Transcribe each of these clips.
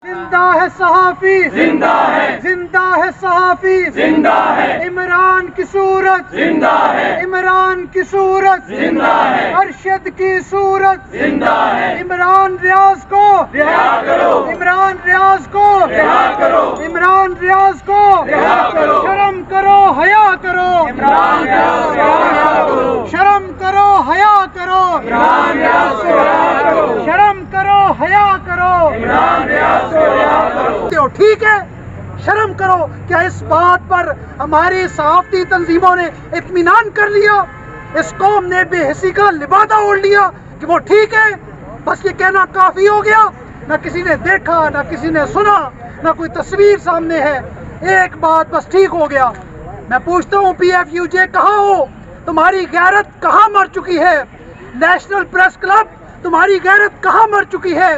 زندہ ہے صحافی، زندہ ہے، زندہ ہے صحافی، زندہ ہے، عمران کی صورت، زندہ ہے، عمران کی صورت، زندہ ہے، ارشد کی صورت، زندہ ہے، عمران ریاض کو رہا کرو، عمران ریاض کو رہا کرو، عمران ریاض کو رہا کرو، شرم کرو، حیا کرو، عمران ریاض کو رہا کرو، شرم کرو، حیا کرو، عمران ریاض کو رہا کرو، شرم کرو، حیا کرو، عمران ریاض کو رہا کرو۔ ٹھیک ہے، شرم کرو۔ کیا اس بات پر ہماری صحافتی تنظیموں نے اطمینان کر لیا؟ اس قوم نے بے حسی کا لبادہ اوڑھ لیا کہ وہ ٹھیک ہے، بس یہ کہنا کافی ہو گیا؟ نہ کسی نے دیکھا، نہ کسی نے سنا، نہ کوئی تصویر سامنے ہے، ایک بات بس ٹھیک ہو گیا۔ میں پوچھتا ہوں پی ایف یو جے کہاں ہو؟ تمہاری غیرت کہاں مر چکی ہے؟ نیشنل پریس کلب تمہاری غیرت کہاں مر چکی ہے؟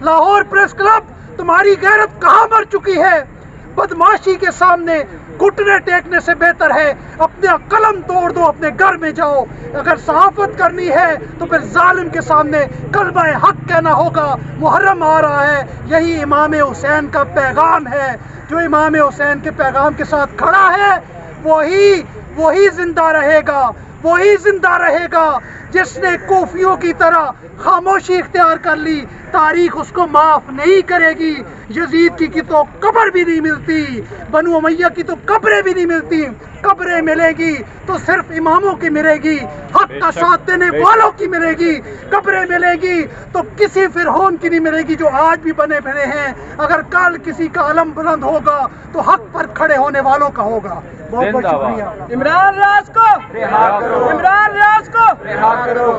لاہور پریس کلب تمہاری غیرت کہاں مر چکی ہے؟ بدماشی کے سامنے گھٹنے ٹیکنے سے بہتر ہے اپنا قلم توڑ دو، اپنے گھر میں جاؤ۔ اگر صحافت کرنی ہے تو پھر ظالم کے سامنے کلمہ حق کہنا ہوگا۔ محرم آ رہا ہے، یہی امام حسین کا پیغام ہے۔ جو امام حسین کے پیغام کے ساتھ کھڑا ہے وہی زندہ رہے گا، وہی زندہ رہے گا۔ جس نے کوفیوں کی طرح خاموشی اختیار کر لی، تاریخ اس کو معاف نہیں کرے گی۔ یزید کی تو قبر بھی نہیں ملتی، بنو امیہ کی تو قبریں بھی نہیں ملتی۔ قبریں ملے گی تو صرف اماموں کی ملے گی، حق کا ساتھ دینے والوں کی ملے گی۔ قبریں ملے گی تو کسی فرعون کی نہیں ملے گی جو آج بھی بنے بنے ہیں۔ اگر کل کسی کا علم بلند ہوگا تو حق پر کھڑے ہونے والوں کا ہوگا۔ بہت بہت شکریہ۔ عمران ریاض کو رہا کرو، عمران ریاض کو رہا کرو۔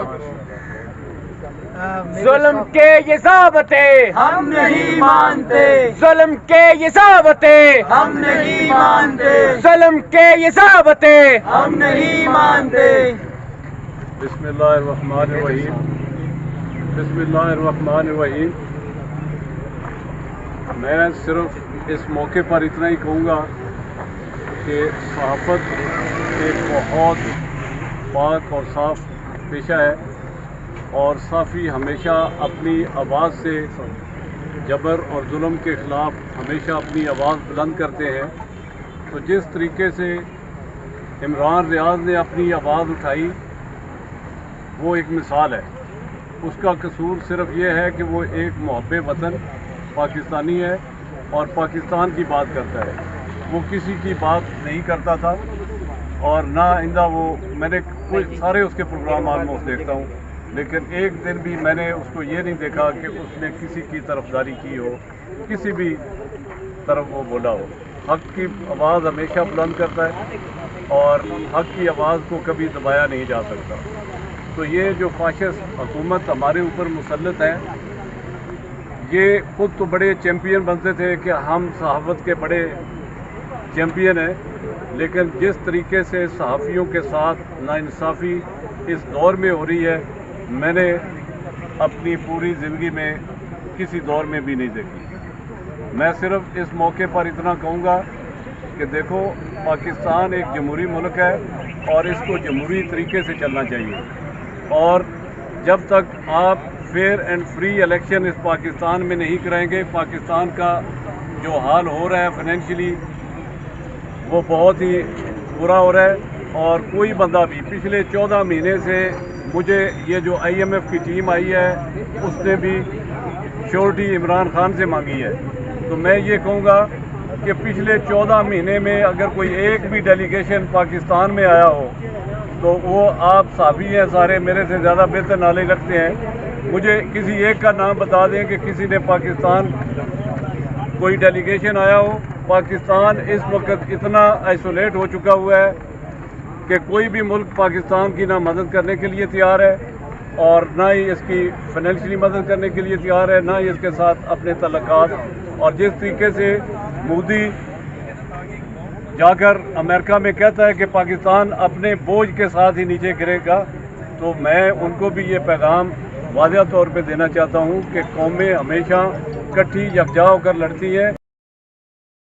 ظلم کے یہ ضابطے ہم نہیں مانتے، ظلم کے یہ ضابطے ہم نہیں مانتے، ظلم کے یہ ضابطے ہم نہیں مانتے۔ بسم اللہ الرحمن الرحیم، بسم اللہ الرحمن الرحیم۔ میں صرف اس موقع پر اتنا ہی کہوں گا کہ صحافت ایک بہت پاک اور صاف پیشہ ہے، اور صحافی ہمیشہ اپنی آواز سے جبر اور ظلم کے خلاف ہمیشہ اپنی آواز بلند کرتے ہیں۔ تو جس طریقے سے عمران ریاض نے اپنی آواز اٹھائی وہ ایک مثال ہے۔ اس کا قصور صرف یہ ہے کہ وہ ایک محب وطن پاکستانی ہے اور پاکستان کی بات کرتا ہے، وہ کسی کی بات نہیں کرتا تھا، اور نہ آئندہ میں نے سارے اس کے پروگرام آلموسٹ دیکھتا ہوں، لیکن ایک دن بھی میں نے اس کو یہ نہیں دیکھا کہ اس نے کسی کی طرفداری کی ہو، کسی بھی طرف وہ بولا ہو۔ حق کی آواز ہمیشہ بلند کرتا ہے اور حق کی آواز کو کبھی دبایا نہیں جا سکتا۔ تو یہ جو فاشسٹ حکومت ہمارے اوپر مسلط ہے، یہ خود تو بڑے چیمپئن بنتے تھے کہ ہم صحافت کے بڑے چیمپئن ہیں، لیکن جس طریقے سے صحافیوں کے ساتھ ناانصافی اس دور میں ہو رہی ہے، میں نے اپنی پوری زندگی میں کسی دور میں بھی نہیں دیکھی۔ میں صرف اس موقع پر اتنا کہوں گا کہ دیکھو، پاکستان ایک جمہوری ملک ہے اور اس کو جمہوری طریقے سے چلنا چاہیے، اور جب تک آپ فیئر اینڈ فری الیکشن اس پاکستان میں نہیں کرائیں گے، پاکستان کا جو حال ہو رہا ہے فائنینشلی وہ بہت ہی برا ہو رہا ہے۔ اور کوئی بندہ بھی پچھلے 14 مہینے سے مجھے یہ جو IMF کی ٹیم آئی ہے اس نے بھی شورٹی عمران خان سے مانگی ہے، تو میں یہ کہوں گا کہ پچھلے 14 مہینے میں اگر کوئی ایک بھی ڈیلیگیشن پاکستان میں آیا ہو تو وہ آپ صحافی ہیں، سارے میرے سے زیادہ بہتر نالج رکھتے ہیں، مجھے کسی ایک کا نام بتا دیں کہ کسی نے پاکستان کوئی ڈیلیگیشن آیا ہو۔ پاکستان اس وقت اتنا آئسولیٹ ہو چکا ہوا ہے کہ کوئی بھی ملک پاکستان کی نہ مدد کرنے کے لیے تیار ہے اور نہ ہی اس کی فائنینشلی مدد کرنے کے لیے تیار ہے، نہ ہی اس کے ساتھ اپنے تعلقات۔ اور جس طریقے سے مودی جا کر امریکہ میں کہتا ہے کہ پاکستان اپنے بوجھ کے ساتھ ہی نیچے گرے گا، تو میں ان کو بھی یہ پیغام واضح طور پہ دینا چاہتا ہوں کہ قومیں ہمیشہ کٹھی یکجا ہو کر لڑتی ہیں۔